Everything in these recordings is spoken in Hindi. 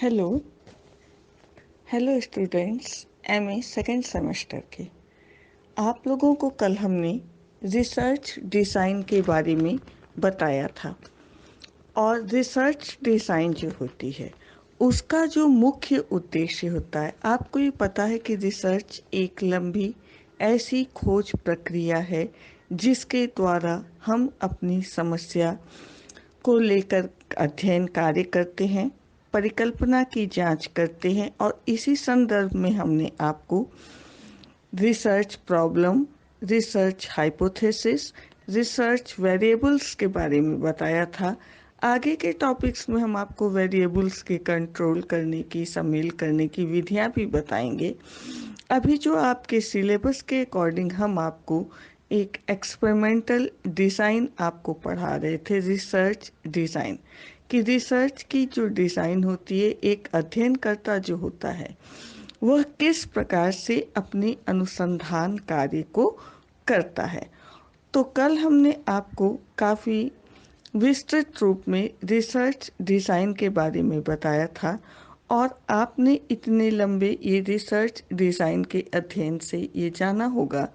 Hello hello students, MA second semester के। आप लोगों को कल हमने रिसर्च डिज़ाइन के बारे में बताया था। और रिसर्च डिज़ाइन जो होती है उसका जो मुख्य उद्देश्य होता है, आपको ये पता है कि रिसर्च एक लंबी ऐसी खोज प्रक्रिया है जिसके द्वारा हम अपनी समस्या को लेकर अध्ययन कार्य करते हैं, परिकल्पना की जांच करते हैं और इसी संदर्भ में हमने आपको research problem, research hypothesis, research variables के बारे में बताया था। आगे के टॉपिक्स में हम आपको वेरिएबल्स के कंट्रोल करने की, सम्मिल करने की विधियां भी बताएंगे। अभी जो आपके सिलेबस के अकॉर्डिंग हम आपको एक एक्सपेरिमेंटल डिज़ाइन आपको पढ़ा रहे थे, रिसर्च डिज़ाइन। कि रिसर्च की जो डिज़ाइन होती है, एक अध्ययनकर्ता जो होता है वह किस प्रकार से अपने अनुसंधान कार्य को करता है। तो कल हमने आपको काफ़ी विस्तृत रूप में रिसर्च डिज़ाइन के बारे में बताया था और आपने इतने लंबे ये रिसर्च डिज़ाइन के अध्ययन से ये जाना होगा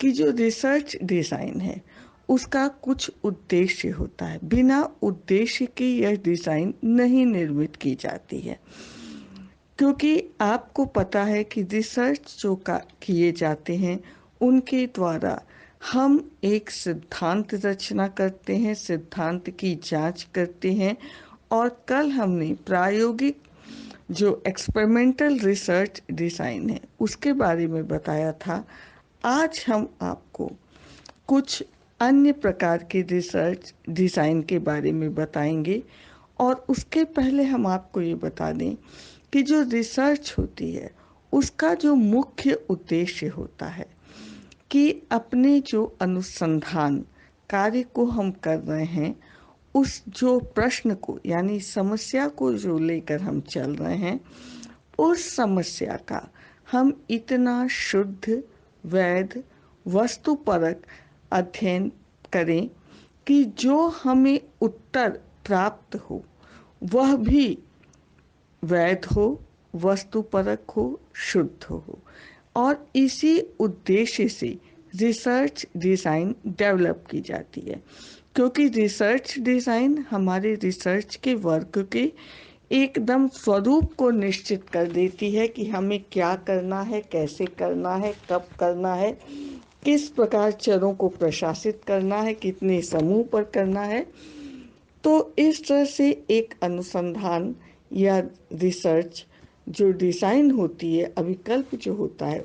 कि जो रिसर्च डिज़ाइन है उसका कुछ उद्देश्य होता है। बिना उद्देश्य के यह डिज़ाइन नहीं निर्मित की जाती है, क्योंकि आपको पता है कि रिसर्च जो किए जाते हैं उनके द्वारा हम एक सिद्धांत रचना करते हैं, सिद्धांत की जांच करते हैं। और कल हमने प्रायोगिक जो एक्सपेरिमेंटल रिसर्च डिज़ाइन है उसके बारे में बताया था। आज हम आपको कुछ अन्य प्रकार के रिसर्च डिज़ाइन के बारे में बताएंगे। और उसके पहले हम आपको ये बता दें कि जो रिसर्च होती है उसका जो मुख्य उद्देश्य होता है कि अपने जो अनुसंधान कार्य को हम कर रहे हैं, उस जो प्रश्न को यानी समस्या को जो लेकर हम चल रहे हैं, उस समस्या का हम इतना शुद्ध, वैध, वस्तुपरक अध्ययन करें कि जो हमें उत्तर प्राप्त हो वह भी वैध हो, वस्तुपरक हो, शुद्ध हो। और इसी उद्देश्य से रिसर्च डिज़ाइन डेवलप की जाती है, क्योंकि रिसर्च डिज़ाइन हमारे रिसर्च के वर्क के एकदम स्वरूप को निश्चित कर देती है कि हमें क्या करना है, कैसे करना है, कब करना है, किस प्रकार चरों को प्रशासित करना है, कितने समूह पर करना है। तो इस तरह से एक अनुसंधान या रिसर्च जो डिज़ाइन होती है, अभिकल्प जो होता है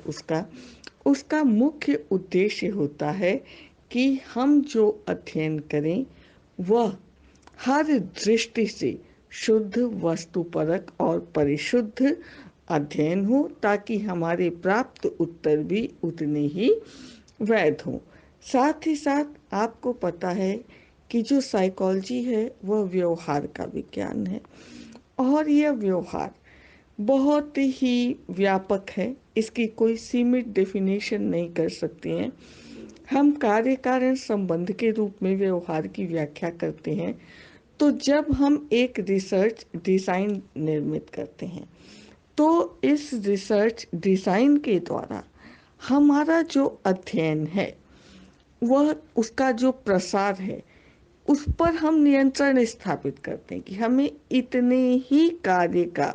उसका मुख्य उद्देश्य होता है कि हम जो अध्ययन करें वह हर दृष्टि से शुद्ध, वस्तुपरक और परिशुद्ध अध्ययन हो, ताकि हमारे प्राप्त उत्तर भी उतने ही वैध हों। साथ ही साथ आपको पता है कि जो साइकोलॉजी है वह व्यवहार का विज्ञान है और यह व्यवहार बहुत ही व्यापक है। इसकी कोई सीमित डेफिनेशन नहीं कर सकते हैं। हम कार्य कारण संबंध के रूप में व्यवहार की व्याख्या करते हैं। तो जब हम एक रिसर्च डिज़ाइन निर्मित करते हैं तो इस रिसर्च डिज़ाइन के द्वारा हमारा जो अध्ययन है वह उसका जो प्रसार है उस पर हम नियंत्रण स्थापित करते हैं कि हमें इतने ही कार्य का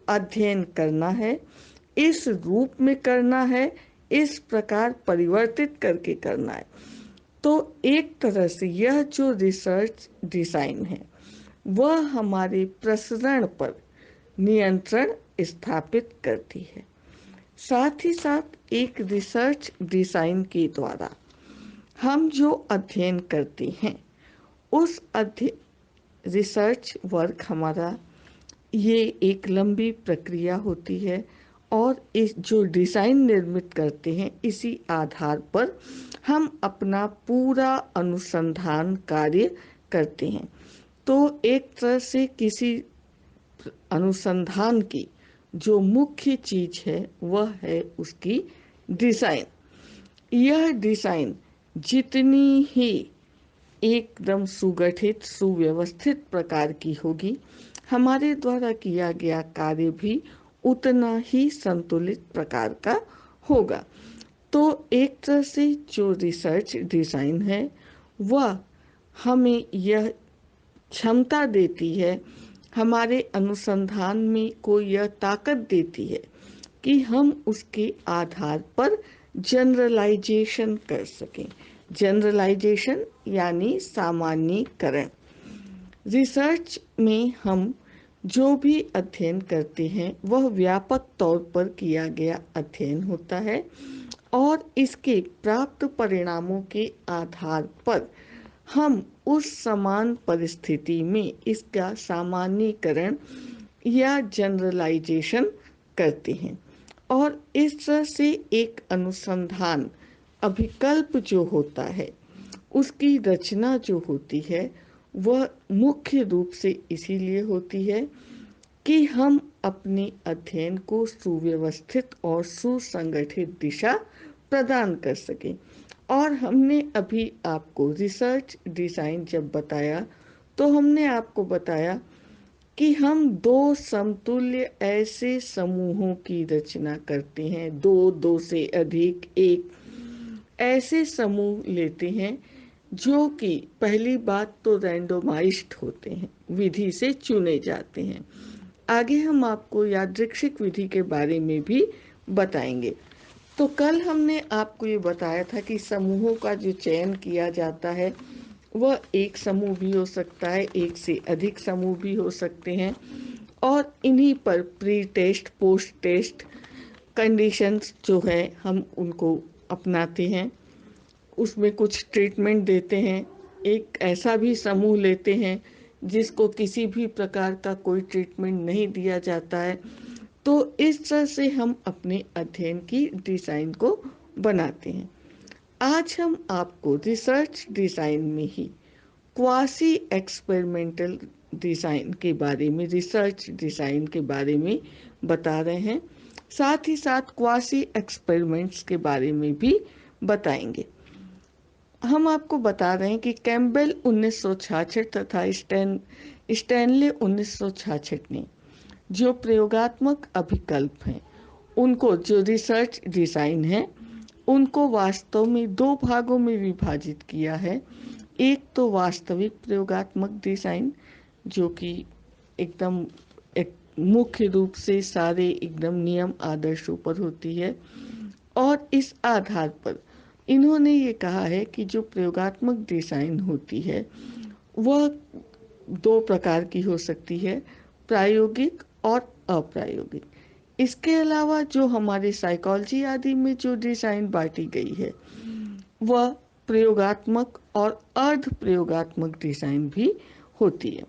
अध्ययन करना है, इस रूप में करना है, इस प्रकार परिवर्तित करके करना है। तो एक तरह से यह जो रिसर्च डिज़ाइन है वह हमारे प्रसरण पर नियंत्रण स्थापित करती है। साथ ही साथ एक रिसर्च डिज़ाइन के द्वारा हम जो अध्ययन करते हैं उस रिसर्च वर्क हमारा ये एक लंबी प्रक्रिया होती है और इस जो डिज़ाइन निर्मित करते हैं इसी आधार पर हम अपना पूरा अनुसंधान कार्य करते हैं। तो एक तरह से किसी अनुसंधान की जो मुख्य चीज है वह है उसकी डिज़ाइन। यह डिज़ाइन जितनी ही एकदम सुगठित सुव्यवस्थित प्रकार की होगी। हमारे द्वारा किया गया कार्य भी उतना ही संतुलित प्रकार का होगा। तो एक तरह से जो रिसर्च डिज़ाइन है वह हमें यह क्षमता देती है, हमारे अनुसंधान में को यह ताकत देती है कि हम उसके आधार पर जनरलाइजेशन कर सकें। जनरलाइजेशन यानी सामान्यीकरण। रिसर्च में हम जो भी अध्ययन करते हैं वह व्यापक तौर पर किया गया अध्ययन होता है और इसके प्राप्त परिणामों के आधार पर हम उस समान परिस्थिति में इसका सामान्यीकरण या जनरलाइजेशन करते हैं और इस तरह से एक अनुसंधान अभिकल्प जो होता है उसकी रचना जो होती है वह मुख्य रूप से इसीलिए होती है कि हम अपने अध्ययन को सुव्यवस्थित और सुसंगठित दिशा प्रदान कर सकें। और हमने अभी आपको रिसर्च डिज़ाइन जब बताया तो हमने आपको बताया कि हम दो समतुल्य ऐसे समूहों की रचना करते हैं, दो से अधिक एक ऐसे समूह लेते हैं जो कि पहली बात तो रैंडोमाइज्ड होते हैं, विधि से चुने जाते हैं। आगे हम आपको यादृच्छिक विधि के बारे में भी बताएंगे। तो कल हमने आपको ये बताया था कि समूहों का जो चयन किया जाता है वह एक समूह भी हो सकता है, एक से अधिक समूह भी हो सकते हैं और इन्हीं पर pre test post test conditions जो है हम उनको अपनाते हैं, उसमें कुछ ट्रीटमेंट देते हैं। एक ऐसा भी समूह लेते हैं जिसको किसी भी प्रकार का कोई ट्रीटमेंट नहीं दिया जाता है। तो इस तरह से हम अपने अध्ययन की डिज़ाइन को बनाते हैं। आज हम आपको रिसर्च डिज़ाइन में ही क्वासी एक्सपेरिमेंटल डिज़ाइन के बारे में, रिसर्च डिज़ाइन के बारे में बता रहे हैं। साथ ही साथ क्वासी एक्सपेरिमेंट्स के बारे में भी बताएंगे। हम आपको बता रहे हैं कि कैम्पबेल 1966 तथा स्टैनले 1966 ने जो प्रयोगात्मक अभिकल्प हैं उनको, जो रिसर्च डिज़ाइन है उनको वास्तव में दो भागों में विभाजित किया है। एक तो वास्तविक प्रयोगात्मक डिज़ाइन जो कि एकदम एक मुख्य रूप से सारे एकदम नियम आदर्शों पर होती है और इस आधार पर इन्होंने ये कहा है कि जो प्रयोगात्मक डिज़ाइन होती है वह दो प्रकार की हो सकती है, प्रायोगिक और अप्रायोगिक। इसके अलावा जो हमारे साइकोलॉजी आदि में जो डिज़ाइन बांटी गई है वह प्रयोगात्मक और अर्ध प्रयोगात्मक डिज़ाइन भी होती है।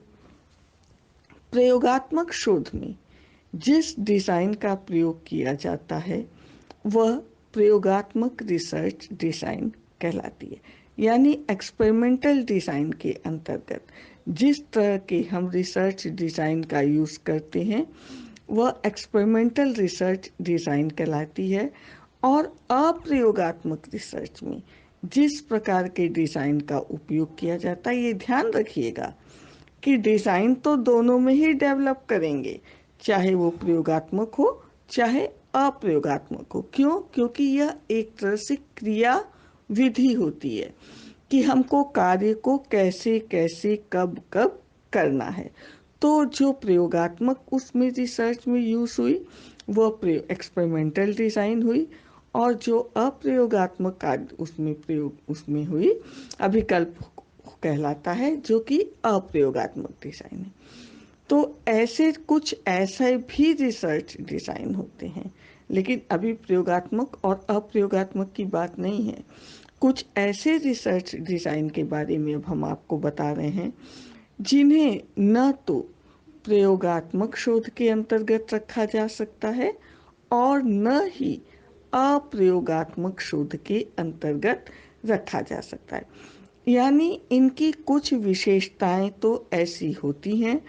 प्रयोगात्मक शोध में जिस डिज़ाइन का प्रयोग किया जाता है वह प्रयोगात्मक रिसर्च डिज़ाइन कहलाती है। यानी एक्सपेरिमेंटल डिज़ाइन के अंतर्गत जिस तरह के हम रिसर्च डिज़ाइन का यूज़ करते हैं वह एक्सपेरिमेंटल रिसर्च डिज़ाइन कहलाती है। और अप्रयोगात्मक रिसर्च में जिस प्रकार के डिज़ाइन का उपयोग किया जाता है, ये ध्यान रखिएगा कि डिज़ाइन तो दोनों में ही डेवलप करेंगे, चाहे वो प्रयोगात्मक हो चाहे अप्रयोगात्मक हो। क्यों? क्योंकि यह एक तरह से क्रिया विधि होती है कि हमको कार्य को कैसे कैसे कब कब करना है। तो जो प्रयोगात्मक उसमें रिसर्च में यूज़ हुई वह एक्सपेरिमेंटल डिज़ाइन हुई और जो अप्रयोगात्मक कार्य उसमें हुई अभिकल्प कहलाता है जो कि अप्रयोगात्मक डिज़ाइन है। तो ऐसे कुछ ऐसे भी रिसर्च डिज़ाइन होते हैं, लेकिन अभी प्रयोगात्मक और अप्रयोगात्मक की बात नहीं है। कुछ ऐसे रिसर्च डिज़ाइन के बारे में अब हम आपको बता रहे हैं जिन्हें न तो प्रयोगात्मक शोध के अंतर्गत रखा जा सकता है और न ही अप्रयोगात्मक शोध के अंतर्गत रखा जा सकता है। यानी इनकी कुछ विशेषताएं तो ऐसी होती हैं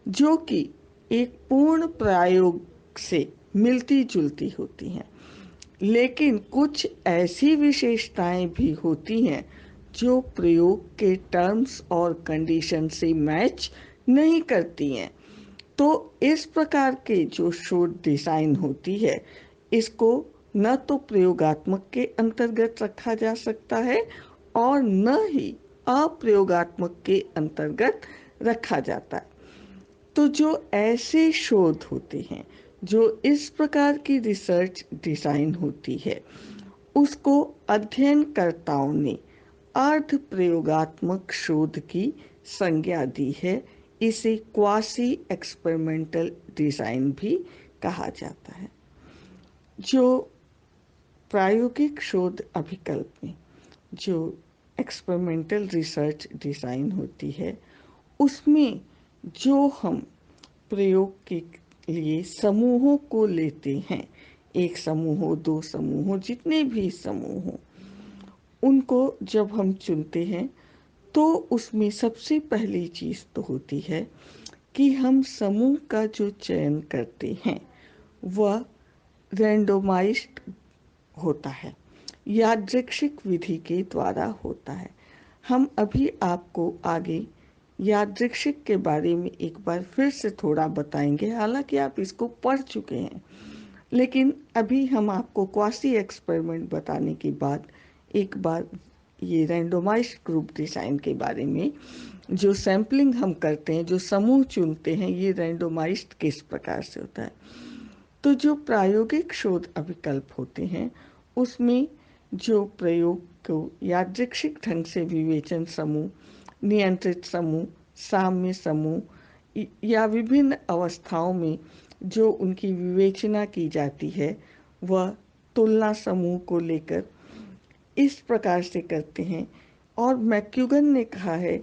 जो कि एक पूर्ण प्रयोग से मिलती जुलती होती हैं, लेकिन कुछ ऐसी विशेषताएं भी होती हैं जो प्रयोग के टर्म्स और कंडीशन से मैच नहीं करती हैं। तो इस प्रकार के जो शोध डिजाइन होती है, इसको न तो प्रयोगात्मक के अंतर्गत रखा जा सकता है और न ही अप्रयोगात्मक के अंतर्गत रखा जाता है। तो जो ऐसे शोध होते हैं, जो इस प्रकार की रिसर्च डिजाइन होती है, उसको अध्ययनकर्ताओं ने अर्ध प्रयोगात्मक शोध की संज्ञा दी है। इसे क्वासी एक्सपेरिमेंटल डिजाइन भी कहा जाता है। जो प्रायोगिक शोध अभिकल्प में जो एक्सपेरिमेंटल रिसर्च डिजाइन होती है, उसमें जो हम प्रयोग के लिए समूहों को लेते हैं, एक समूह हो, दो समूह हो, जितने भी समूह हो, उनको जब हम चुनते हैं तो उसमें सबसे पहली चीज तो होती है कि हम समूह का जो चयन करते हैं वह रैंडोमाइज्ड होता है, यादृच्छिक विधि के द्वारा होता है। हम अभी आपको आगे यादृच्छिक के बारे में एक बार फिर से थोड़ा बताएंगे, हालांकि आप इसको पढ़ चुके हैं, लेकिन अभी हम आपको क्वासी एक्सपेरिमेंट बताने के बाद एक बार ये रैंडोमाइज्ड ग्रुप डिजाइन के बारे में, जो सैंपलिंग हम करते हैं, जो समूह चुनते हैं, ये रैंडोमाइज्ड किस प्रकार से होता है। तो जो प्रायोगिक शोध अभिकल्प होते हैं, उसमें जो प्रयोग को यादृच्छिक ढंग से विवेचन समूह, नियंत्रित समूह, साम्य समूह या विभिन्न अवस्थाओं में जो उनकी विवेचना की जाती है, वह तुलना समूह को लेकर इस प्रकार से करते हैं। और मैक्यूगन ने कहा है,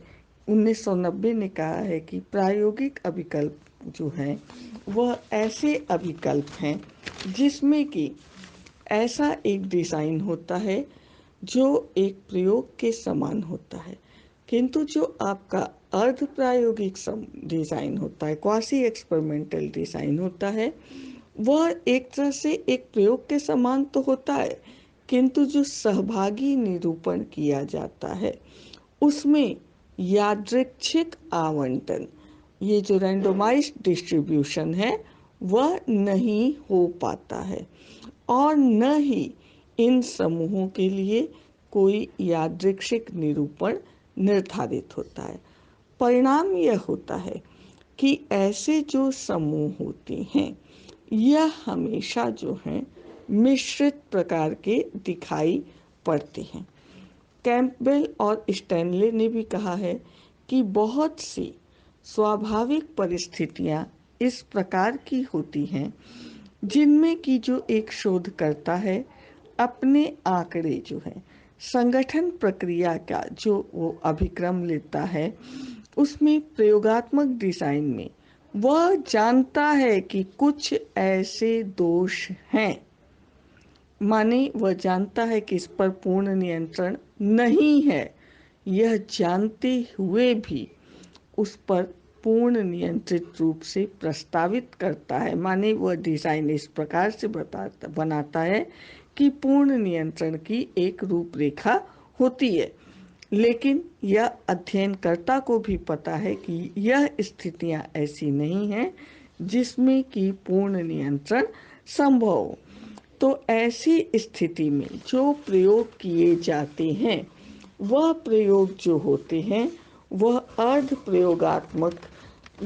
1990 ने कहा है कि प्रायोगिक अभिकल्प जो हैं वह ऐसे अभिकल्प हैं जिसमें कि ऐसा एक डिज़ाइन होता है जो एक प्रयोग के समान होता है, किंतु जो आपका अर्ध प्रायोगिक डिज़ाइन होता है, क्वासी एक्सपेरिमेंटल डिज़ाइन होता है, वह एक तरह से एक प्रयोग के समान तो होता है, किंतु जो सहभागी निरूपण किया जाता है उसमें यादृच्छिक आवंटन, ये जो रैंडोमाइज्ड डिस्ट्रीब्यूशन है, वह नहीं हो पाता है और न ही इन समूहों के लिए कोई यादृच्छिक निरूपण निर्धारित होता है। परिणाम यह होता है कि ऐसे जो समूह होते हैं, यह हमेशा जो हैं मिश्रित प्रकार के दिखाई पड़ते हैं। कैंपबेल और स्टैनले ने भी कहा है कि बहुत सी स्वाभाविक परिस्थितियां इस प्रकार की होती हैं जिनमें कि जो एक शोधकर्ता है अपने आंकड़े जो है, संगठन प्रक्रिया का जो वो अभिक्रम लेता है, उसमें प्रयोगात्मक डिजाइन में वह जानता है कि कुछ ऐसे दोष हैं, माने वह जानता है कि इस पर पूर्ण नियंत्रण नहीं है, यह जानते हुए भी उस पर पूर्ण नियंत्रित रूप से प्रस्तावित करता है, माने वह डिजाइन इस प्रकार से बनाता है कि पूर्ण नियंत्रण की एक रूपरेखा होती है। लेकिन यह अध्ययनकर्ता को भी पता है कि यह स्थितियां ऐसी नहीं हैं जिसमें कि पूर्ण नियंत्रण संभव हो। तो ऐसी स्थिति में जो प्रयोग किए जाते हैं, वह प्रयोग जो होते हैं वह अर्ध प्रयोगात्मक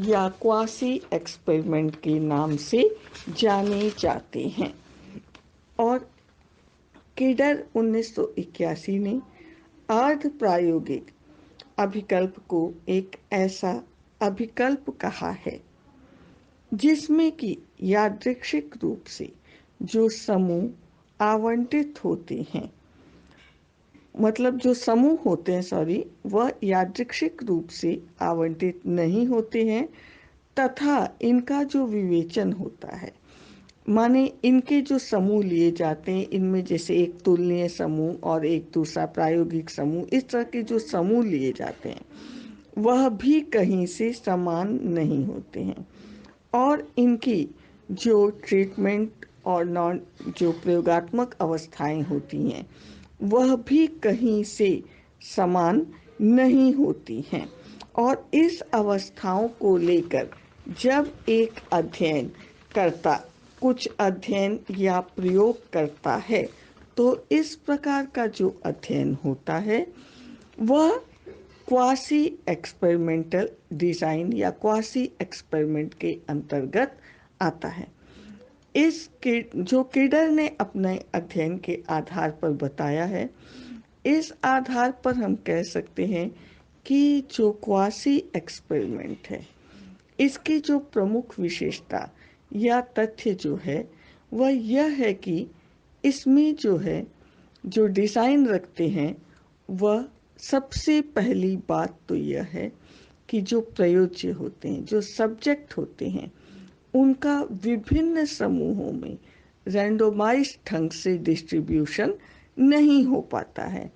या क्वासी एक्सपेरिमेंट के नाम से जाने जाते हैं। और किडर 1981 ने अर्ध प्रायोगिक अभिकल्प को एक ऐसा अभिकल्प कहा है जिसमें कि यादृच्छिक रूप से जो समूह आवंटित होते हैं, मतलब जो समूह होते हैं, सॉरी, वह यादृच्छिक रूप से आवंटित नहीं होते हैं तथा इनका जो विवेचन होता है, माने इनके जो समूह लिए जाते हैं, इनमें जैसे एक तुलनीय समूह और एक दूसरा प्रायोगिक समूह, इस तरह के जो समूह लिए जाते हैं वह भी कहीं से समान नहीं होते हैं और इनकी जो ट्रीटमेंट और नॉन जो प्रयोगात्मक अवस्थाएं होती हैं वह भी कहीं से समान नहीं होती हैं। और इस अवस्थाओं को लेकर जब एक अध्ययन करता कुछ अध्ययन या प्रयोग करता है तो इस प्रकार का जो अध्ययन होता है वह क्वासी एक्सपेरिमेंटल डिज़ाइन या क्वासी एक्सपेरिमेंट के अंतर्गत आता है। जो किडर ने अपने अध्ययन के आधार पर बताया है, इस आधार पर हम कह सकते हैं कि जो क्वासी एक्सपेरिमेंट है इसकी जो प्रमुख विशेषता या तथ्य जो है वह यह है कि इसमें जो है जो डिज़ाइन रखते हैं वह सबसे पहली बात तो यह है कि जो प्रयोज्य होते हैं, जो सब्जेक्ट होते हैं, उनका विभिन्न समूहों में रैंडोमाइज्ड ढंग से डिस्ट्रीब्यूशन नहीं हो पाता है,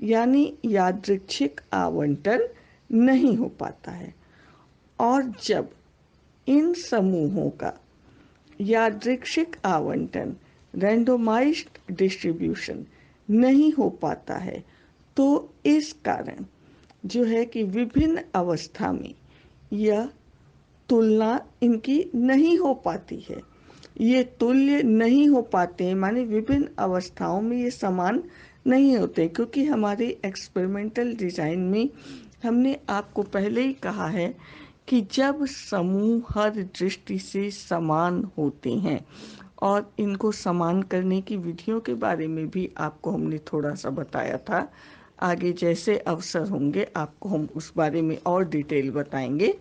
यानी यादृच्छिक आवंटन नहीं हो पाता है। और जब इन समूहों का यादृच्छिक आवंटन रैंडोमाइज्ड डिस्ट्रीब्यूशन नहीं हो पाता है तो इस कारण जो है कि विभिन्न अवस्था में यह तुलना इनकी नहीं हो पाती है, ये तुल्य नहीं हो पाते हैं, माने विभिन्न अवस्थाओं में ये समान नहीं होते, क्योंकि हमारे एक्सपेरिमेंटल डिज़ाइन में हमने आपको पहले ही कहा है कि जब समूह हर दृष्टि से समान होते हैं, और इनको समान करने की विधियों के बारे में भी आपको हमने थोड़ा सा बताया था, आगे जैसे अवसर होंगे आपको हम उस बारे में और डिटेल बताएंगे।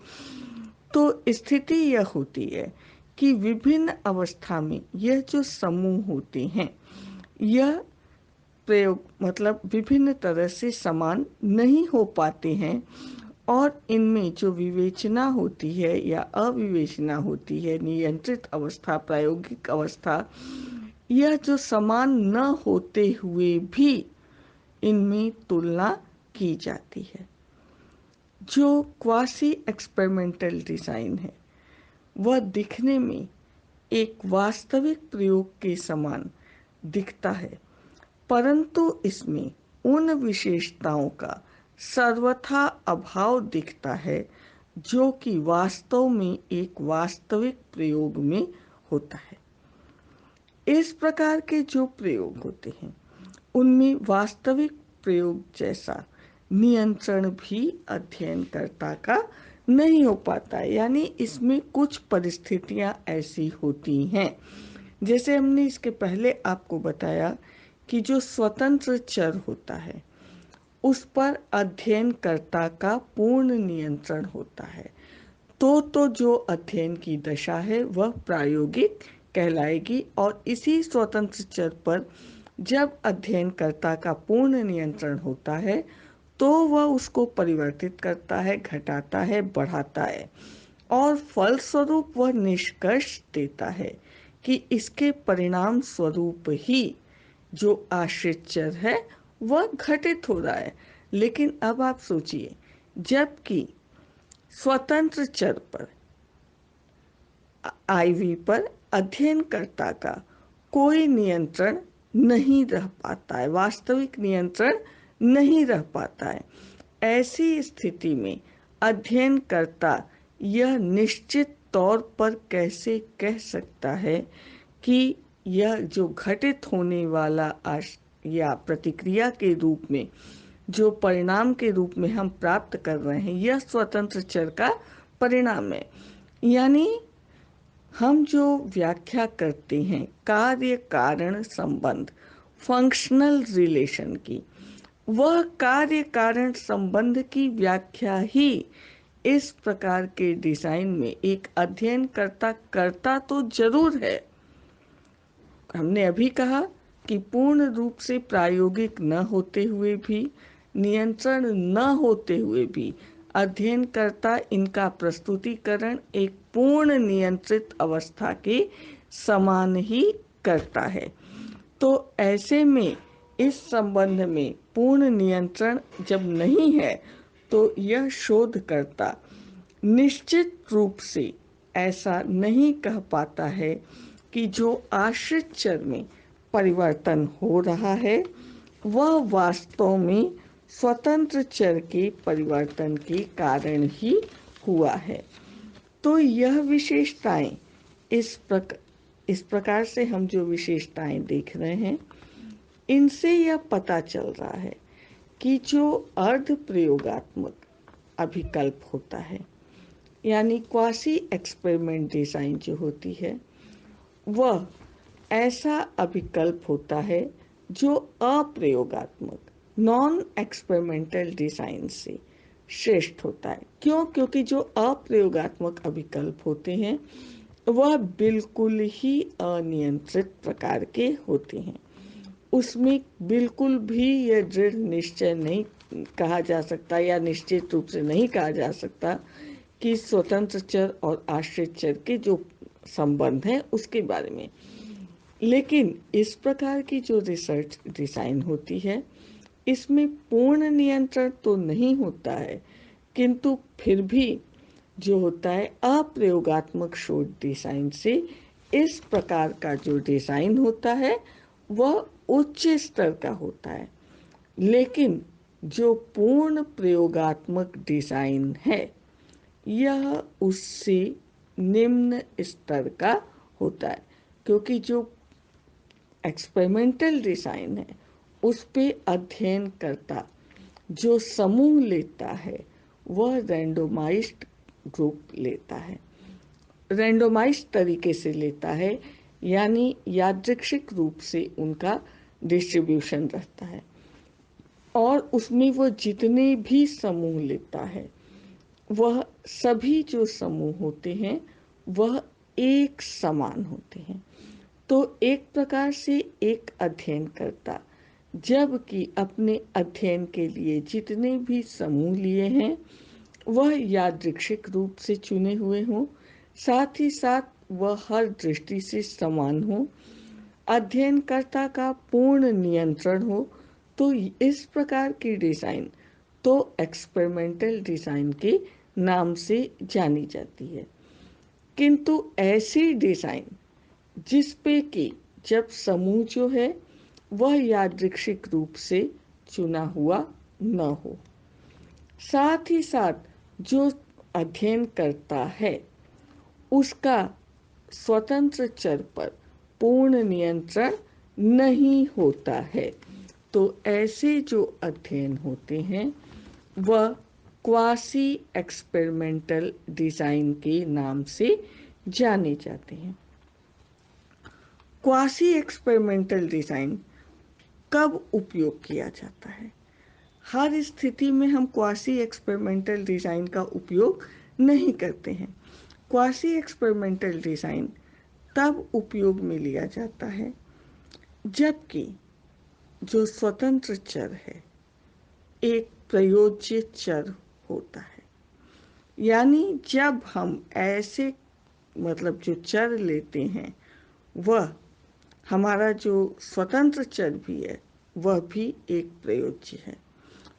तो स्थिति यह होती है कि विभिन्न अवस्था में यह जो समूह होते हैं यह प्रयोग मतलब विभिन्न तरह से समान नहीं हो पाते हैं, और इनमें जो विवेचना होती है या अविवेचना होती है, नियंत्रित अवस्था, प्रायोगिक अवस्था, यह जो समान न होते हुए भी इनमें तुलना की जाती है। जो क्वासी एक्सपेरिमेंटल डिज़ाइन है वह दिखने में एक वास्तविक प्रयोग के समान दिखता है, परंतु इसमें उन विशेषताओं का सर्वथा अभाव दिखता है जो कि वास्तव में एक वास्तविक प्रयोग में होता है। इस प्रकार के जो प्रयोग होते हैं उनमें वास्तविक प्रयोग जैसा नियंत्रण भी अध्ययनकर्ता का नहीं हो पाता है, यानी इसमें कुछ परिस्थितियां ऐसी होती हैं, जैसे हमने इसके पहले आपको बताया कि जो स्वतंत्र चर होता है उस पर अध्ययनकर्ता का पूर्ण नियंत्रण होता है, तो जो अध्ययन की दशा है वह प्रायोगिक कहलाएगी, और इसी स्वतंत्र चर पर जब अध्ययनकर्ता का पूर्ण नियंत्रण होता है तो वह उसको परिवर्तित करता है, घटाता है, बढ़ाता है, और फलस्वरूप वह निष्कर्ष देता है कि इसके परिणाम स्वरूप ही जो आश्रित चर है वह घटित हो रहा है। लेकिन अब आप सोचिए, जबकि स्वतंत्र चर पर आईवी पर अध्ययनकर्ता का कोई नियंत्रण नहीं रह पाता है, वास्तविक नियंत्रण नहीं रह पाता है, ऐसी स्थिति में अध्ययनकर्ता यह निश्चित तौर पर कैसे कह सकता है कि यह जो घटित होने वाला या प्रतिक्रिया के रूप में जो परिणाम के रूप में हम प्राप्त कर रहे हैं यह स्वतंत्र चर का परिणाम है। यानी हम जो व्याख्या करते हैं कार्य कारण संबंध, फंक्शनल रिलेशन की, वह कार्य कारण संबंध की व्याख्या ही इस प्रकार के डिजाइन में एक अध्ययन करता तो जरूर है। हमने अभी कहा कि पूर्ण रूप से प्रायोगिक न होते हुए भी, नियंत्रण न होते हुए भी अध्ययनकर्ता इनका प्रस्तुतिकरण एक पूर्ण नियंत्रित अवस्था के समान ही करता है। तो ऐसे में इस संबंध में पूर्ण नियंत्रण जब नहीं है तो यह शोधकर्ता निश्चित रूप से ऐसा नहीं कह पाता है कि जो आश्रित चर में परिवर्तन हो रहा है वह वास्तव में स्वतंत्र चर के परिवर्तन के कारण ही हुआ है। तो यह विशेषताएं इस प्रकार से हम जो विशेषताएं देख रहे हैं, इनसे यह पता चल रहा है कि जो अर्ध प्रयोगात्मक अभिकल्प होता है, यानी क्वासी एक्सपेरिमेंट डिजाइन जो होती है, वह ऐसा अभिकल्प होता है जो अप्रयोगात्मक नॉन एक्सपेरिमेंटल डिजाइन से श्रेष्ठ होता है। क्यों? क्योंकि जो अप्रयोगात्मक अभिकल्प होते हैं वह बिल्कुल ही अनियंत्रित प्रकार के होते हैं। उसमें बिल्कुल भी यह दृढ़ निश्चय नहीं कहा जा सकता या निश्चित रूप से नहीं कहा जा सकता कि स्वतंत्र चर और आश्रित चर के जो संबंध है उसके बारे में। लेकिन इस प्रकार की जो रिसर्च डिजाइन होती है, इसमें पूर्ण नियंत्रण तो नहीं होता है, किंतु फिर भी जो होता है अप्रयोगात्मक शोध डिजाइन से इस प्रकार का जो डिजाइन होता है वह उच्च स्तर का होता है। लेकिन जो पूर्ण प्रयोगात्मक डिजाइन है यह उससे निम्न स्तर का होता है, क्योंकि जो एक्सपेरिमेंटल डिजाइन है उस पे अध्ययन करता जो समूह लेता है वह रैंडोमाइज्ड ग्रुप लेता है, रैंडोमाइज्ड तरीके से लेता है, यानी यादृच्छिक रूप से उनका डिस्ट्रीब्यूशन रहता है और उसमें वो जितने भी समूह लेता है वह सभी जो समूह होते हैं वह एक समान होते हैं। तो एक प्रकार से एक अध्ययन करता जबकि अपने अध्ययन के लिए जितने भी समूह लिए हैं वह यादृच्छिक रूप से चुने हुए हों, साथ ही साथ वह हर दृष्टि से समान हो, अध्ययनकर्ता का पूर्ण नियंत्रण हो, तो इस प्रकार की डिजाइन तो एक्सपेरिमेंटल डिजाइन के नाम से जानी जाती है। किंतु ऐसी डिजाइन जिस पे कि जब समूह जो है वह यादृच्छिक रूप से चुना हुआ न हो, साथ ही साथ जो अध्ययन करता है उसका स्वतंत्र चर पर पूर्ण नियंत्रण नहीं होता है, तो ऐसे जो अध्ययन होते हैं वह क्वासी एक्सपेरिमेंटल डिजाइन के नाम से जाने जाते हैं। क्वासी एक्सपेरिमेंटल डिजाइन कब उपयोग किया जाता है? हर स्थिति में हम क्वासी एक्सपेरिमेंटल डिजाइन का उपयोग नहीं करते हैं। क्वासी एक्सपेरिमेंटल डिजाइन तब उपयोग में लिया जाता है जबकि जो स्वतंत्र चर है एक प्रयोज्य चर होता है, यानी जब हम ऐसे जो चर लेते हैं वह हमारा जो स्वतंत्र चर भी है वह भी एक प्रयोज्य है,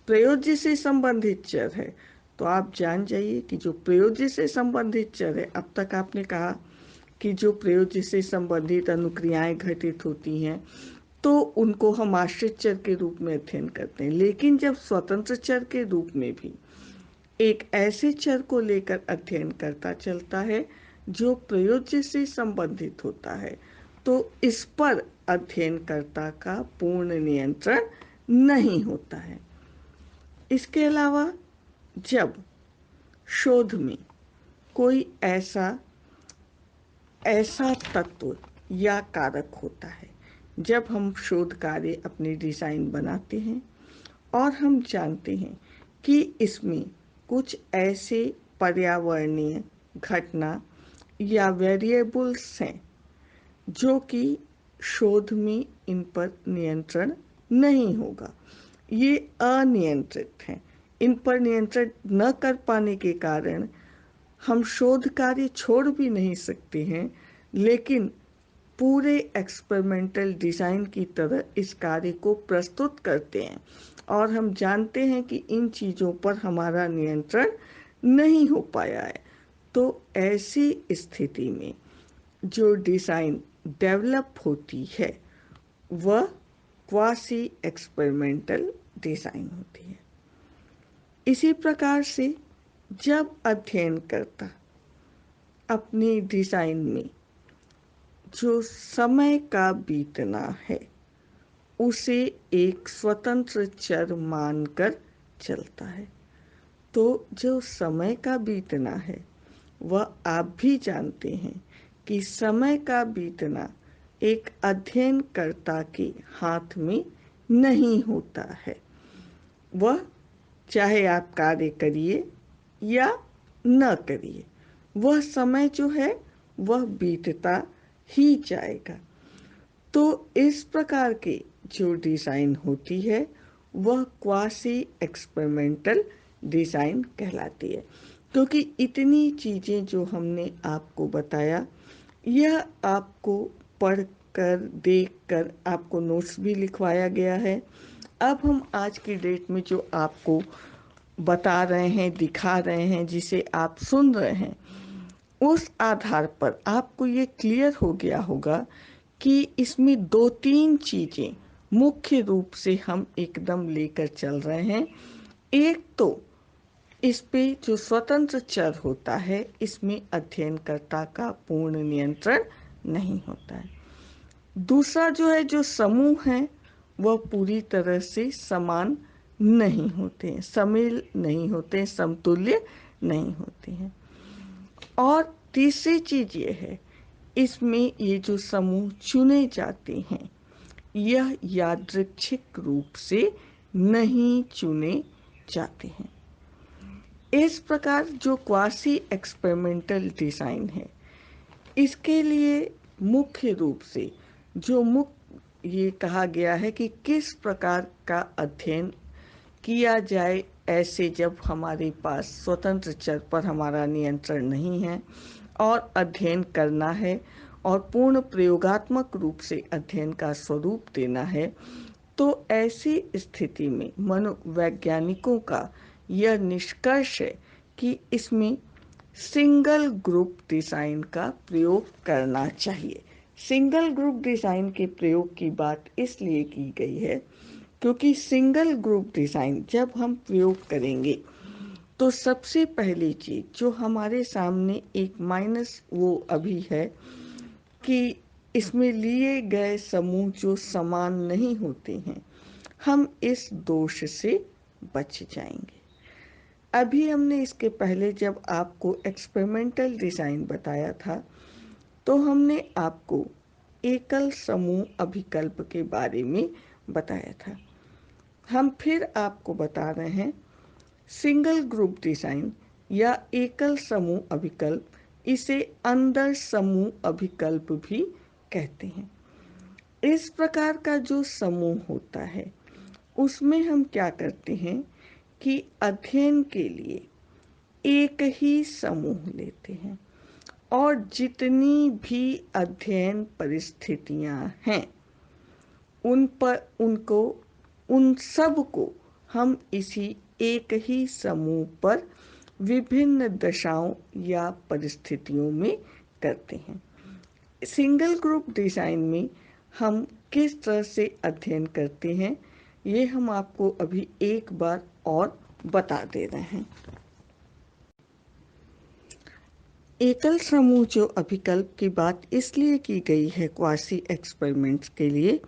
प्रयोज्य से संबंधित चर है। तो आप जान जाइए कि जो प्रयोज्य से संबंधित चर है, अब तक आपने कहा कि जो प्रयोज्य से संबंधित अनुक्रियाएं घटित होती हैं तो उनको हम आश्रित चर के रूप में अध्ययन करते हैं, लेकिन जब स्वतंत्र चर के रूप में भी एक ऐसे चर को लेकर अध्ययन करता चलता है जो प्रयोज्य से संबंधित होता है, तो इस पर अध्ययनकर्ता का पूर्ण नियंत्रण नहीं होता है। इसके अलावा जब शोध में कोई ऐसा तत्व या कारक होता है, जब हम शोध कार्य अपनी डिजाइन बनाते हैं और हम जानते हैं कि इसमें कुछ ऐसे पर्यावरणीय घटना या वेरिएबल्स हैं जो कि शोध में इन पर नियंत्रण नहीं होगा, ये अनियंत्रित हैं, इन पर नियंत्रण न कर पाने के कारण हम शोध कार्य छोड़ भी नहीं सकते हैं, लेकिन पूरे एक्सपेरिमेंटल डिजाइन की तरह इस कार्य को प्रस्तुत करते हैं और हम जानते हैं कि इन चीज़ों पर हमारा नियंत्रण नहीं हो पाया है। तो ऐसी स्थिति में जो डिज़ाइन डेवलप होती है वह क्वासी एक्सपेरिमेंटल डिज़ाइन होती है। इसी प्रकार से जब अध्ययनकर्ता अपनी डिजाइन में जो समय का बीतना है उसे एक स्वतंत्र चर मानकर चलता है, तो जो समय का बीतना है वह आप भी जानते हैं कि समय का बीतना एक अध्ययनकर्ता के हाथ में नहीं होता है। वह चाहे आप कार्य करिए या न करिए, वह समय जो है वह बीतता ही जाएगा। तो इस प्रकार की जो डिज़ाइन होती है वह क्वासी एक्सपेरिमेंटल डिज़ाइन कहलाती है, क्योंकि इतनी चीज़ें जो हमने आपको बताया यह आपको पढ़कर देखकर आपको नोट्स भी लिखवाया गया है। अब हम आज की डेट में जो आपको बता रहे हैं, दिखा रहे हैं, जिसे आप सुन रहे हैं, उस आधार पर आपको ये क्लियर हो गया होगा कि इसमें 2-3 चीज़ें मुख्य रूप से हम एकदम लेकर चल रहे हैं। एक तो इस पे जो स्वतंत्र चर होता है इसमें अध्ययनकर्ता का पूर्ण नियंत्रण नहीं होता है। दूसरा जो है, जो समूह है वह पूरी तरह से समान नहीं होते हैं, समिल नहीं होते हैं, समतुल्य नहीं होते हैं। और तीसरी चीज ये है, इसमें ये जो समूह चुने जाते हैं यह यादृच्छिक रूप से नहीं चुने जाते हैं। इस प्रकार जो क्वासी एक्सपेरिमेंटल डिजाइन है इसके लिए मुख्य रूप से जो ये कहा गया है कि किस प्रकार का अध्ययन किया जाए, ऐसे जब हमारे पास स्वतंत्र चर पर हमारा नियंत्रण नहीं है और अध्ययन करना है और पूर्ण प्रयोगात्मक रूप से अध्ययन का स्वरूप देना है, तो ऐसी स्थिति में मनोवैज्ञानिकों का यह निष्कर्ष है कि इसमें सिंगल ग्रुप डिजाइन का प्रयोग करना चाहिए। सिंगल ग्रुप डिजाइन के प्रयोग की बात इसलिए की गई है क्योंकि सिंगल ग्रुप डिजाइन जब हम प्रयोग करेंगे तो सबसे पहली चीज जो हमारे सामने एक माइनस वो अभी है कि इसमें लिए गए समूह जो समान नहीं होते हैं, हम इस दोष से बच जाएंगे। अभी हमने इसके पहले जब आपको एक्सपेरिमेंटल डिजाइन बताया था तो हमने आपको एकल समूह अभिकल्प के बारे में बताया था। हम फिर आपको बता रहे हैं सिंगल ग्रुप डिजाइन या एकल समूह अभिकल्प, इसे अंदर समूह अभिकल्प भी कहते हैं। इस प्रकार का जो समूह होता है उसमें हम क्या करते हैं कि अध्ययन के लिए एक ही समूह लेते हैं और जितनी भी अध्ययन परिस्थितियां हैं उन सब को हम इसी एक ही समूह पर विभिन्न दशाओं या परिस्थितियों में करते हैं। सिंगल ग्रुप डिजाइन में हम किस तरह से अध्ययन करते हैं ये हम आपको अभी एक बार और बता दे रहे हैं। एकल समूह जो अभिकल्प की बात इसलिए की गई है क्वासी एक्सपेरिमेंट्स के लिए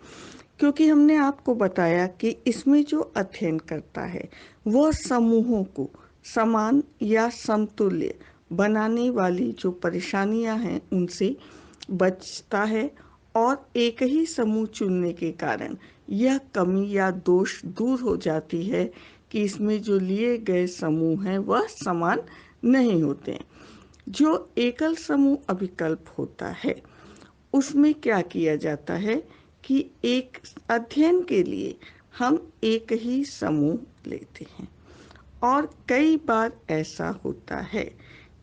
क्योंकि हमने आपको बताया कि इसमें जो अध्ययन करता है वह समूहों को समान या समतुल्य बनाने वाली जो परेशानियां हैं उनसे बचता है और एक ही समूह चुनने के कारण यह कमी या दोष दूर हो जाती है कि इसमें जो लिए गए समूह हैं वह समान नहीं होते हैं। जो एकल समूह अभिकल्प होता है उसमें क्या किया जाता है कि एक अध्ययन के लिए हम एक ही समूह लेते हैं और कई बार ऐसा होता है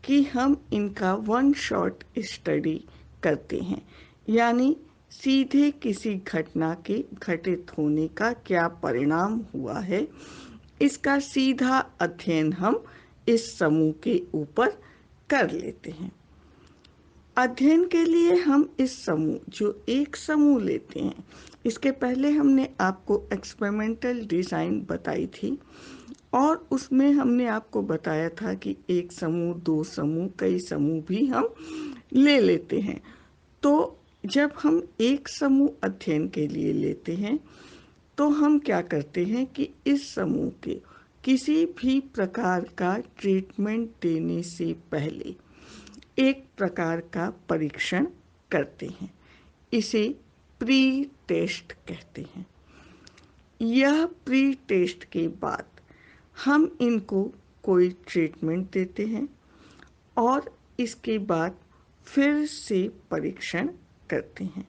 कि हम इनका वन शॉट स्टडी करते हैं, यानी सीधे किसी घटना के घटित होने का क्या परिणाम हुआ है इसका सीधा अध्ययन हम इस समूह के ऊपर कर लेते हैं। अध्ययन के लिए हम इस समूह जो एक समूह लेते हैं, इसके पहले हमने आपको एक्सपेरिमेंटल डिजाइन बताई थी। और उसमें हमने आपको बताया था कि एक समूह, दो समूह, कई समूह भी हम ले लेते हैं। तो जब हम एक समूह अध्ययन के लिए लेते हैं तो हम क्या करते हैं कि इस समूह के किसी भी प्रकार का ट्रीटमेंट देने से पहले एक प्रकार का परीक्षण करते हैं। इसे प्री टेस्ट कहते हैं। यह प्री टेस्ट के बाद हम इनको कोई ट्रीटमेंट देते हैं और इसके बाद फिर से परीक्षण करते हैं।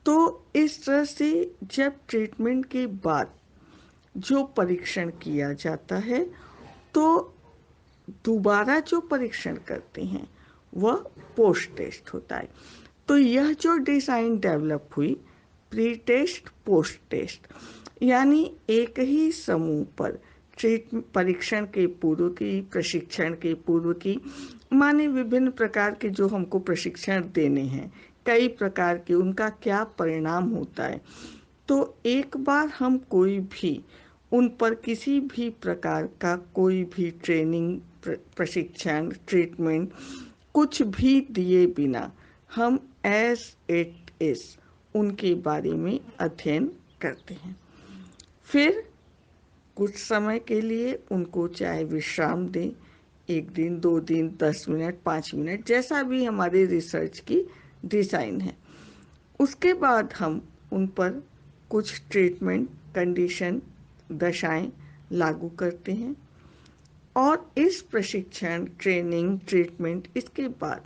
तो इस तरह से जब ट्रीटमेंट के बाद जो परीक्षण किया जाता है तो दोबारा जो परीक्षण करते हैं वह पोस्ट टेस्ट होता है। तो यह जो डिज़ाइन डेवलप हुई प्री टेस्ट पोस्ट टेस्ट, यानी एक ही समूह पर परीक्षण के पूर्व की, प्रशिक्षण के पूर्व की, माने विभिन्न प्रकार के जो हमको प्रशिक्षण देने हैं, कई प्रकार के, उनका क्या परिणाम होता है। तो एक बार हम कोई भी उन पर किसी भी प्रकार का कोई भी ट्रेनिंग, प्रशिक्षण, ट्रीटमेंट कुछ भी दिए बिना हम एज इट इज उनके बारे में अध्ययन करते हैं। फिर कुछ समय के लिए उनको चाहे विश्राम दें, 1 दिन, 2 दिन, 10 मिनट, 5 मिनट, जैसा भी हमारे रिसर्च की डिज़ाइन है। उसके बाद हम उन पर कुछ ट्रीटमेंट, कंडीशन, दशाएं लागू करते हैं और इस प्रशिक्षण, ट्रेनिंग, ट्रीटमेंट, इसके बाद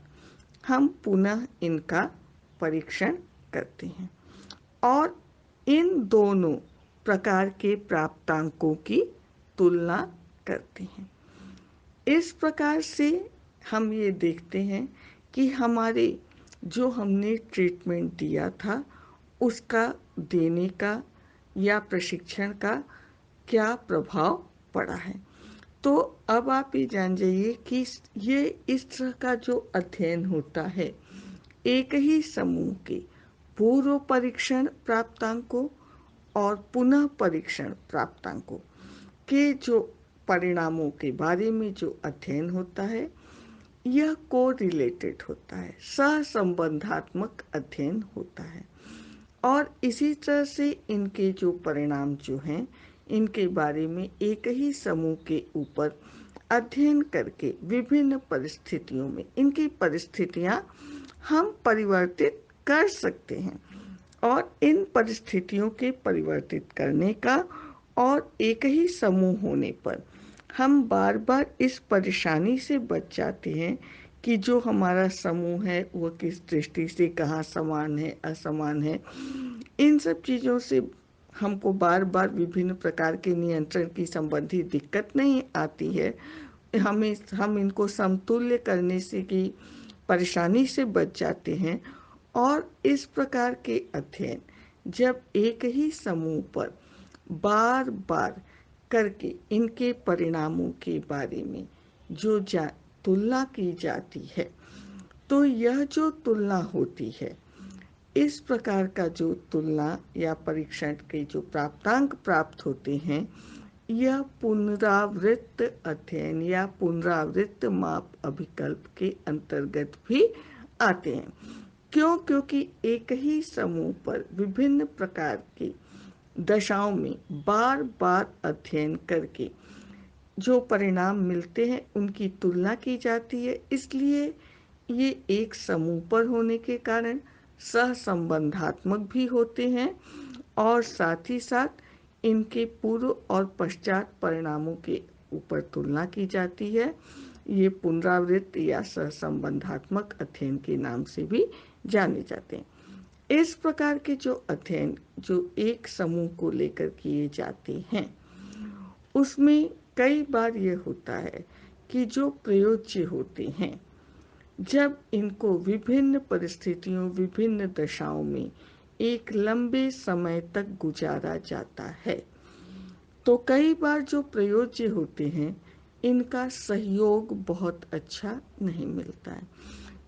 हम पुनः इनका परीक्षण करते हैं और इन दोनों प्रकार के प्राप्तांकों की तुलना करते हैं। इस प्रकार से हम ये देखते हैं कि हमारे जो हमने ट्रीटमेंट दिया था उसका देने का या प्रशिक्षण का क्या प्रभाव पड़ा है। तो अब आप ये जान जाइए कि ये इस तरह का जो अध्ययन होता है एक ही समूह के पूर्व परीक्षण प्राप्तांकों और पुनः परीक्षण प्राप्तांकों के जो परिणामों के बारे में जो अध्ययन होता है यह कोरिलेटेड होता है, सहसंबंधात्मक अध्ययन होता है। और इसी तरह से इनके जो परिणाम जो हैं इनके बारे में एक ही समूह के ऊपर अध्ययन करके विभिन्न परिस्थितियों में इनकी परिस्थितियां हम परिवर्तित कर सकते हैं और इन परिस्थितियों के परिवर्तित करने का और एक ही समूह होने पर हम बार बार इस परेशानी से बच जाते हैं कि जो हमारा समूह है वो किस दृष्टि से कहाँ समान है, असमान है। इन सब चीज़ों से हमको बार बार विभिन्न प्रकार के नियंत्रण की संबंधी दिक्कत नहीं आती है। हम इनको समतुल्य करने से की परेशानी से बच जाते हैं। और इस प्रकार के अध्ययन जब एक ही समूह पर बार बार करके इनके परिणामों के बारे में जो तुलना की जाती है तो यह जो तुलना होती है इस प्रकार का जो तुलना या परीक्षण के जो प्राप्तांक प्राप्त होते हैं यह पुनरावृत्त अध्ययन या पुनरावृत्त माप अभिकल्प के अंतर्गत भी आते हैं। क्यों? क्योंकि एक ही समूह पर विभिन्न प्रकार की दशाओं में बार बार अध्ययन करके जो परिणाम मिलते हैं उनकी तुलना की जाती है। इसलिए ये एक समूह पर होने के कारण सहसंबंधात्मक भी होते हैं और साथ ही साथ इनके पूर्व और पश्चात परिणामों के ऊपर तुलना की जाती है। ये पुनरावृत्त या सहसंबंधात्मक अध्ययन के नाम से भी जाने जाते हैं। इस प्रकार के जो अध्ययन जो एक समूह को लेकर किए जाते हैं उसमें कई बार ये होता है कि जो प्रयोज्य होते हैं जब इनको विभिन्न परिस्थितियों, विभिन्न दशाओं में एक लंबे समय तक गुजारा जाता है तो कई बार जो प्रयोज्य होते हैं इनका सहयोग बहुत अच्छा नहीं मिलता है।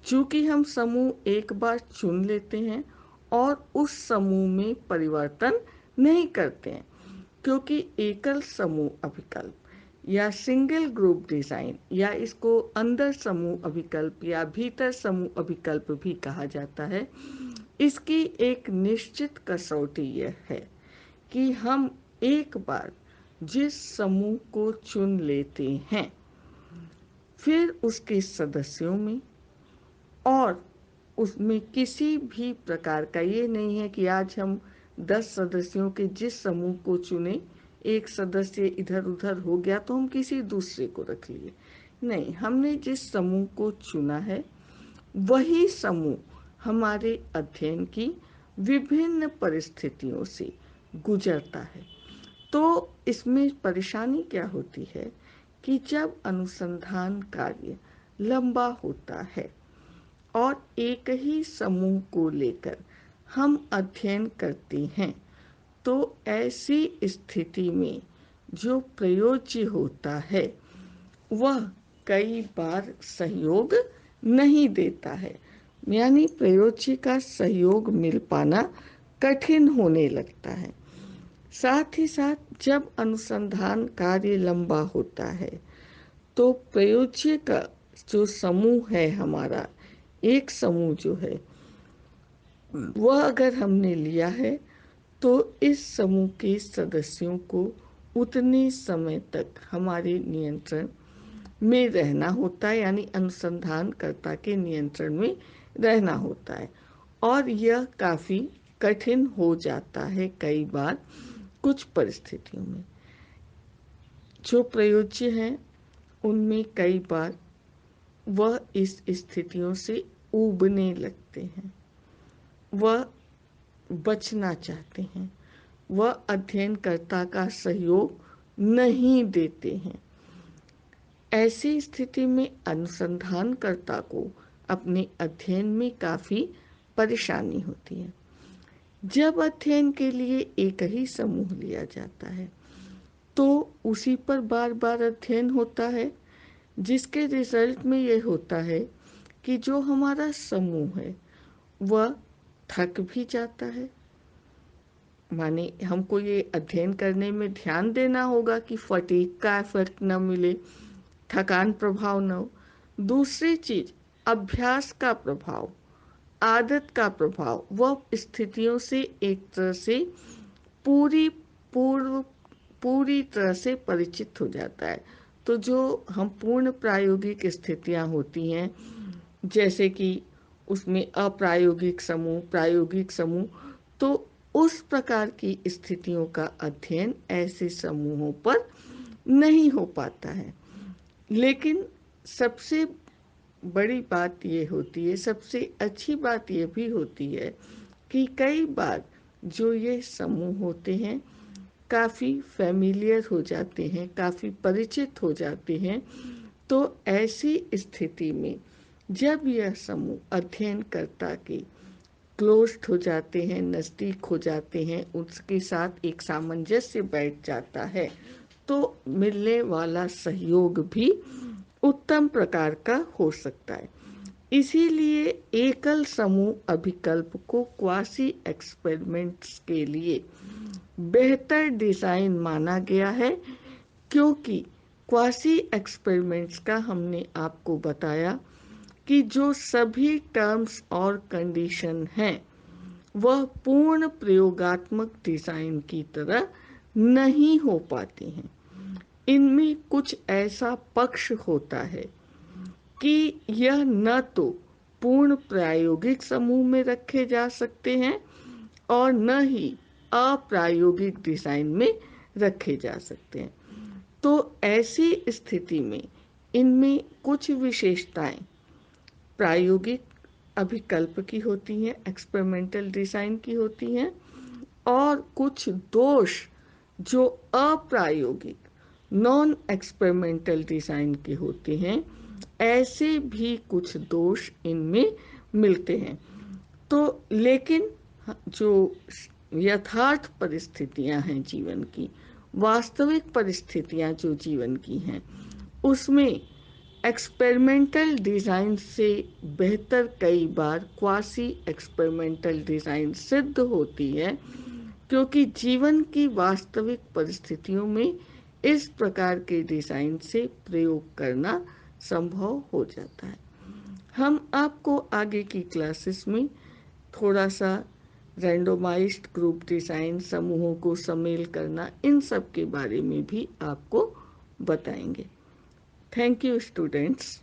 चूंकि हम समूह एक बार चुन लेते हैं और उस समूह में परिवर्तन नहीं करते हैं क्योंकि एकल समूह अभिकल्प या सिंगल ग्रुप डिजाइन या इसको अंदर समूह अभिकल्प या भीतर समूह अभिकल्प भी कहा जाता है, इसकी एक निश्चित कसौटी यह है कि हम एक बार जिस समूह को चुन लेते हैं, फिर उसके सदस्यों में और उसमें किसी भी प्रकार का ये नहीं है कि आज हम 10 सदस्यों के जिस समूह को चुने, एक सदस्य इधर उधर हो गया तो हम किसी दूसरे को रख लिए। नहीं, हमने जिस समूह को चुना है वही समूह हमारे अध्ययन की विभिन्न परिस्थितियों से गुजरता है। तो इसमें परेशानी क्या होती है कि जब अनुसंधान कार्य लंबा होता है और एक ही समूह को लेकर हम अध्ययन करते हैं, तो ऐसी स्थिति में जो प्रयोज्य होता है वह कई बार सहयोग नहीं देता है, यानी प्रयोज्य का सहयोग मिल पाना कठिन होने लगता है। साथ ही साथ जब अनुसंधान कार्य लंबा होता है तो प्रयोज्य का जो समूह है, हमारा एक समूह जो है वह अगर हमने लिया है तो इस समूह के सदस्यों को उतने समय तक हमारे नियंत्रण में रहना होता है, यानी अनुसंधानकर्ता के नियंत्रण में रहना होता है। और यह काफ़ी कठिन हो जाता है कई बार कुछ परिस्थितियों में। जो प्रयोज्य हैं उनमें कई बार वह इस स्थितियों से ऊबने लगते हैं, वह बचना चाहते हैं, वह अध्ययनकर्ता का सहयोग नहीं देते हैं। ऐसी स्थिति में अनुसंधानकर्ता को अपने अध्ययन में काफ़ी परेशानी होती है। जब अध्ययन के लिए एक ही समूह लिया जाता है तो उसी पर बार बार अध्ययन होता है, जिसके रिजल्ट में यह होता है कि जो हमारा समूह है वह थक भी जाता है। माने हमको ये अध्ययन करने में ध्यान देना होगा कि फटीग का इफेक्ट न मिले, थकान प्रभाव न हो। दूसरी चीज, अभ्यास का प्रभाव, आदत का प्रभाव, वह स्थितियों से एक तरह से पूरी तरह से परिचित हो जाता है। तो जो हम पूर्ण प्रायोगिक स्थितियां होती हैं, जैसे कि उसमें अप्रायोगिक समूह, प्रायोगिक समूह, तो उस प्रकार की स्थितियों का अध्ययन ऐसे समूहों पर नहीं हो पाता है। लेकिन सबसे बड़ी बात ये होती है, सबसे अच्छी बात ये भी होती है कि कई बार जो ये समूह होते हैं काफ़ी फैमिलियर हो जाते हैं, काफ़ी परिचित हो जाते हैं। तो ऐसी स्थिति में जब यह समूह अध्ययनकर्ता के क्लोज्ड हो जाते हैं, नज़दीक हो जाते हैं, उसके साथ एक सामंजस्य बैठ जाता है, तो मिलने वाला सहयोग भी उत्तम प्रकार का हो सकता है। इसीलिए एकल समूह अभिकल्प को क्वासी एक्सपेरिमेंट्स के लिए बेहतर डिजाइन माना गया है, क्योंकि क्वासी एक्सपेरिमेंट्स का हमने आपको बताया कि जो सभी टर्म्स और कंडीशन हैं वह पूर्ण प्रयोगात्मक डिजाइन की तरह नहीं हो पाती हैं। इनमें कुछ ऐसा पक्ष होता है कि यह न तो पूर्ण प्रायोगिक समूह में रखे जा सकते हैं और न ही अप्रायोगिक डिजाइन में रखे जा सकते हैं। तो ऐसी स्थिति में इनमें कुछ विशेषताएं प्रायोगिक अभिकल्प की होती हैं, एक्सपेरिमेंटल डिजाइन की होती हैं, और कुछ दोष जो अप्रायोगिक नॉन एक्सपेरिमेंटल डिजाइन के होते हैं, ऐसे भी कुछ दोष इनमें मिलते हैं। तो लेकिन जो यथार्थ परिस्थितियां हैं जीवन की, वास्तविक परिस्थितियां जो जीवन की हैं, उसमें एक्सपेरिमेंटल डिजाइन से बेहतर कई बार क्वासी एक्सपेरिमेंटल डिजाइन सिद्ध होती है, क्योंकि जीवन की वास्तविक परिस्थितियों में इस प्रकार के डिज़ाइन से प्रयोग करना संभव हो जाता है। हम आपको आगे की क्लासेस में थोड़ा सा रैंडोमाइज्ड ग्रुप डिज़ाइन, समूहों को सम्मिलित करना, इन सब के बारे में भी आपको बताएंगे। Thank you students.